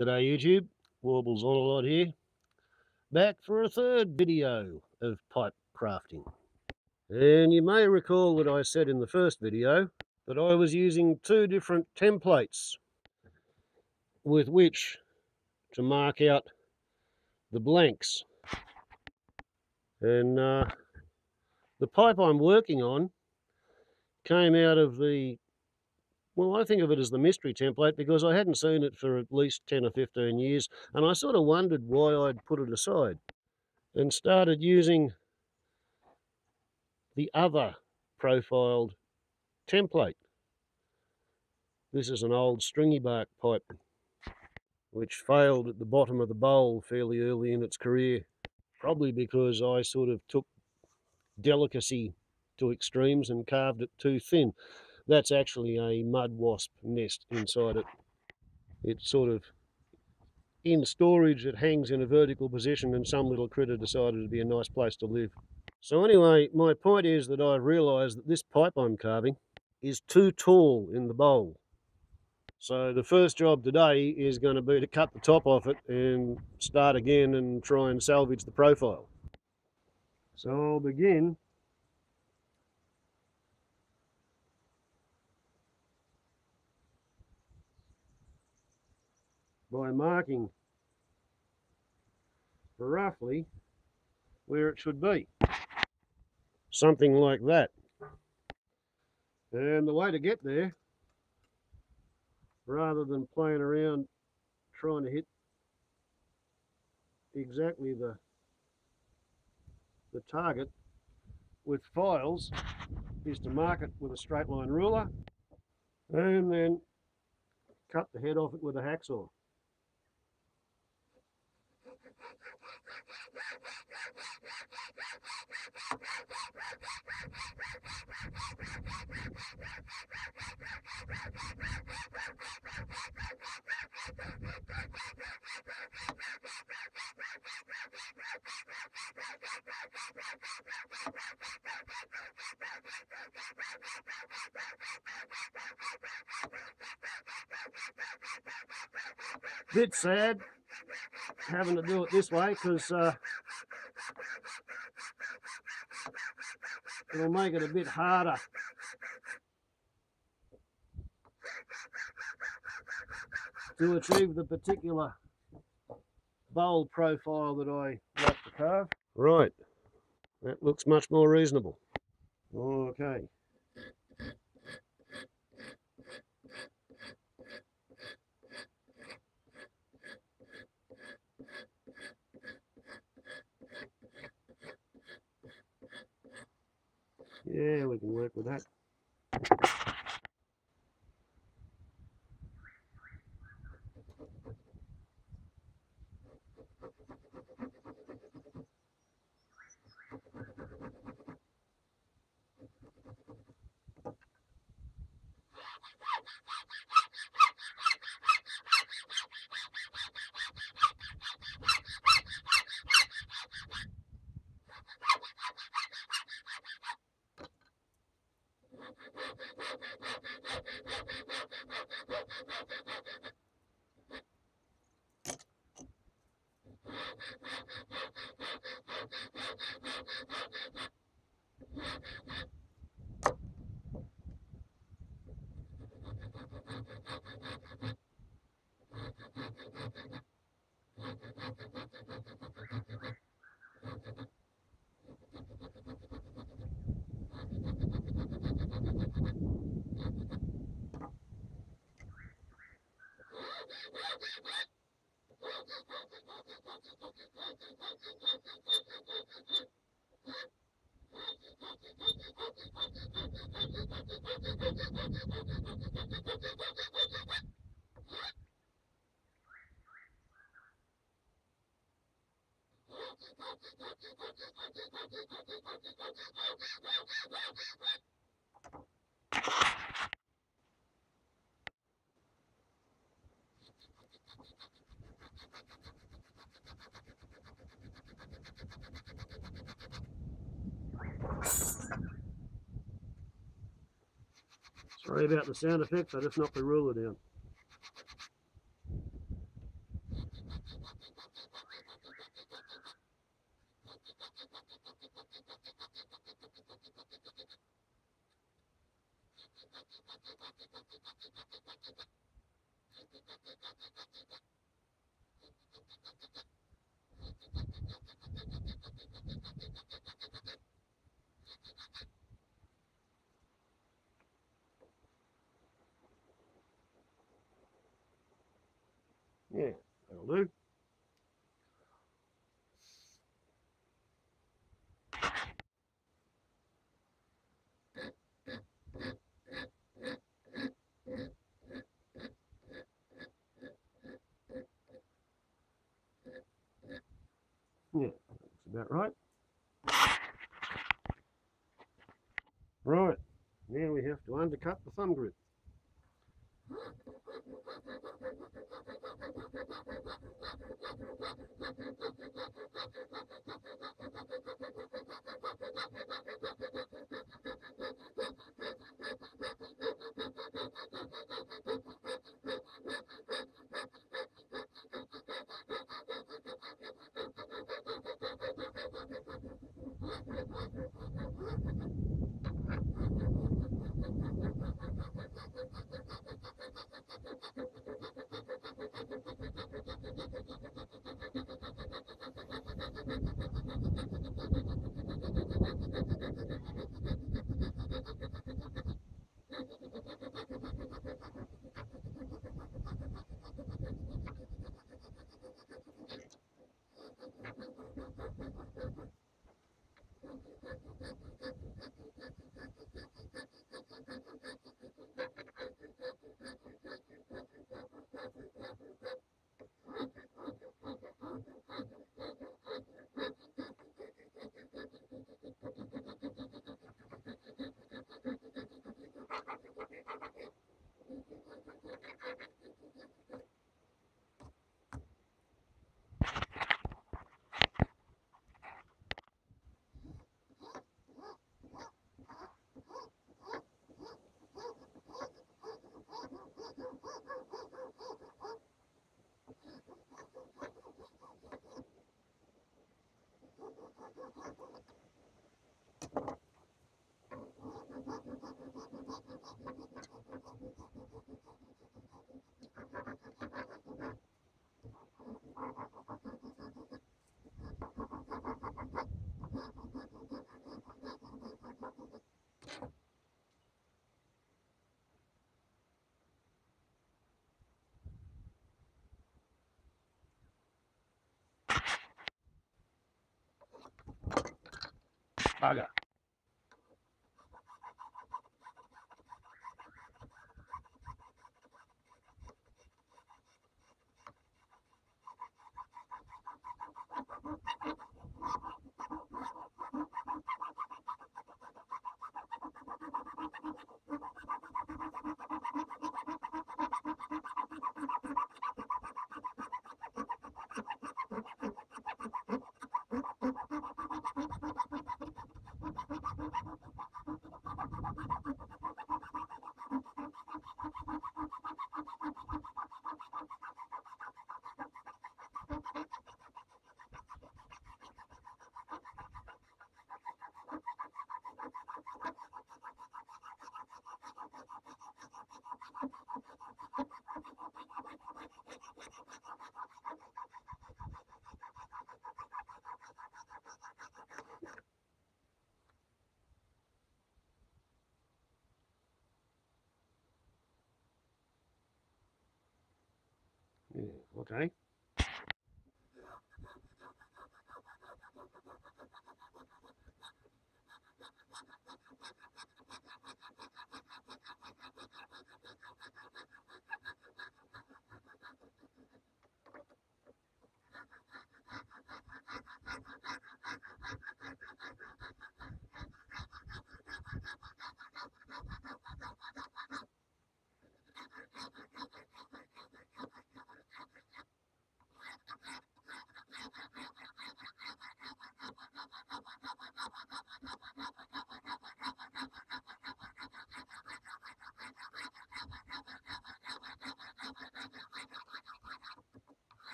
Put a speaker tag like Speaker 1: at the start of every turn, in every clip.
Speaker 1: G'day YouTube, Warbles on a lot here, back for a third video of pipe crafting. And you may recall that I said in the first video that I was using two different templates with which to mark out the blanks. And the pipe I'm working on came out of the, well, I think of it as the mystery template because I hadn't seen it for at least 10 or 15 years, and I sort of wondered why I'd put it aside and started using the other profiled template. This is an old stringy bark pipe which failed at the bottom of the bowl fairly early in its career, probably because I sort of took delicacy to extremes and carved it too thin. That's actually a mud wasp nest inside it. It's sort of in storage, it hangs in a vertical position, and some little critter decided it'd be a nice place to live. So anyway, my point is that I've realised that this pipe I'm carving is too tall in the bowl. So the first job today is going to be to cut the top off it and start again and try and salvage the profile. So I'll begin by marking roughly where it should be. Something like that. And the way to get there, rather than playing around trying to hit exactly the target with files, is to mark it with a straight line ruler and then cut the head off it with a hacksaw. Bit sad having to do it this way because it'll make it a bit harder to achieve the particular bowl profile that I like to carve. Right, that looks much more reasonable. Okay. Yeah, we can work with that. Sorry about the sound effects, I just knocked the ruler down. Yeah, that'll do. Yeah, that's about right. Right, now we have to undercut the thumb grip. Bugger. Yeah, okay.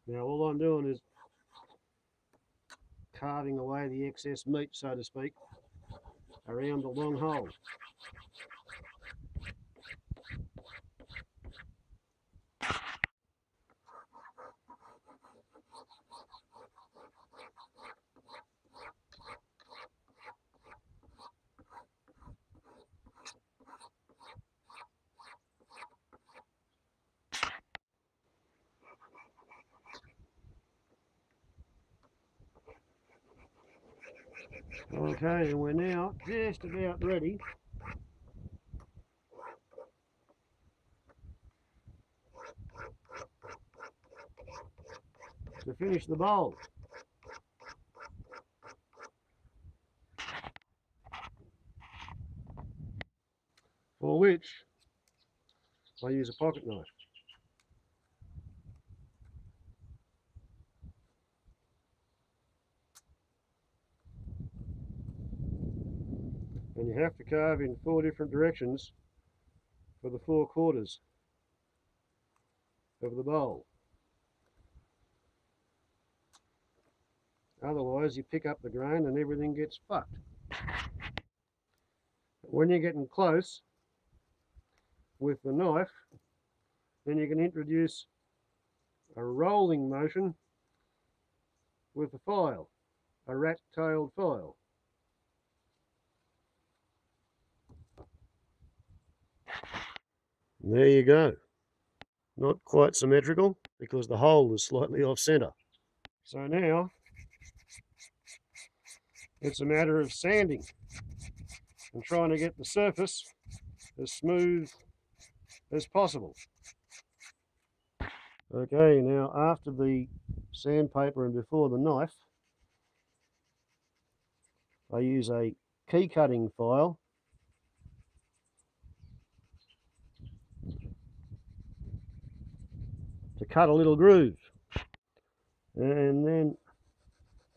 Speaker 1: Now all I'm doing is carving away the excess meat, so to speak, around the long hole. Okay, and we're now just about ready to finish the bowl. For which I use a pocket knife. And you have to carve in 4 different directions for the 4 quarters of the bowl. Otherwise you pick up the grain and everything gets fucked. When you're getting close with the knife, then you can introduce a rolling motion with a file, a rat-tailed file. There you go. Not quite symmetrical because the hole is slightly off centre. So now it's a matter of sanding and trying to get the surface as smooth as possible. Okay, now after the sandpaper and before the knife, I use a key cutting file to cut a little groove, and then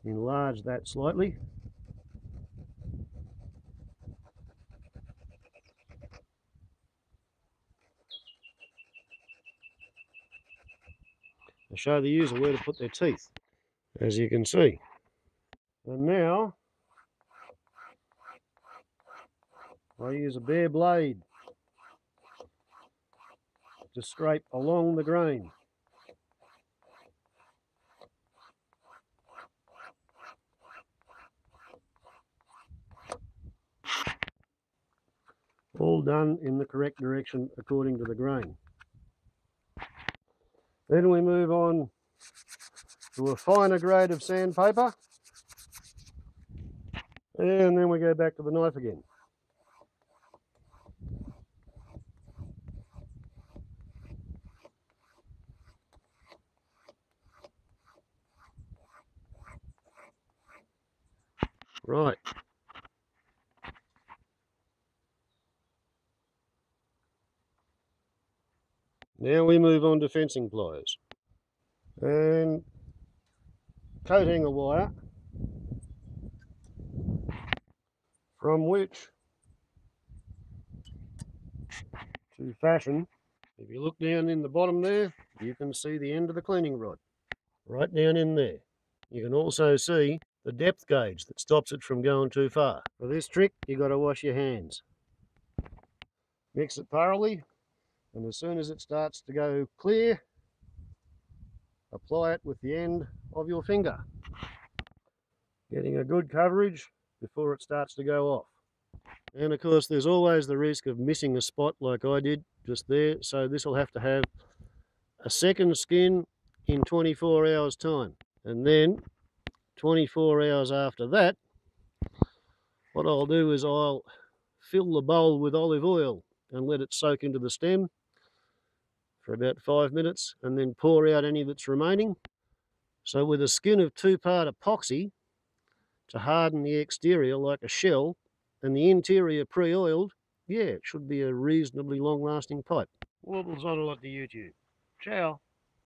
Speaker 1: enlarge that slightly. To show the user where to put their teeth, as you can see. And now I use a bare blade to scrape along the grain. All done in the correct direction according to the grain. Then we move on to a finer grade of sandpaper, and then we go back to the knife again. Right. Now we move on to fencing pliers and coat hanger wire, from which to fashion. If you look down in the bottom there, you can see the end of the cleaning rod, right down in there. You can also see the depth gauge that stops it from going too far. For this trick, you've got to wash your hands. Mix it thoroughly, and as soon as it starts to go clear, apply it with the end of your finger, getting a good coverage before it starts to go off. And of course there's always the risk of missing a spot like I did just there, so this will have to have a second skin in 24 hours time, and then 24 hours after that, what I'll do is I'll fill the bowl with olive oil and let it soak into the stem for about 5 minutes, and then pour out any that's remaining. So with a skin of 2-part epoxy to harden the exterior like a shell and the interior pre-oiled, yeah, it should be a reasonably long-lasting pipe. Warbles on a lot to YouTube. Ciao.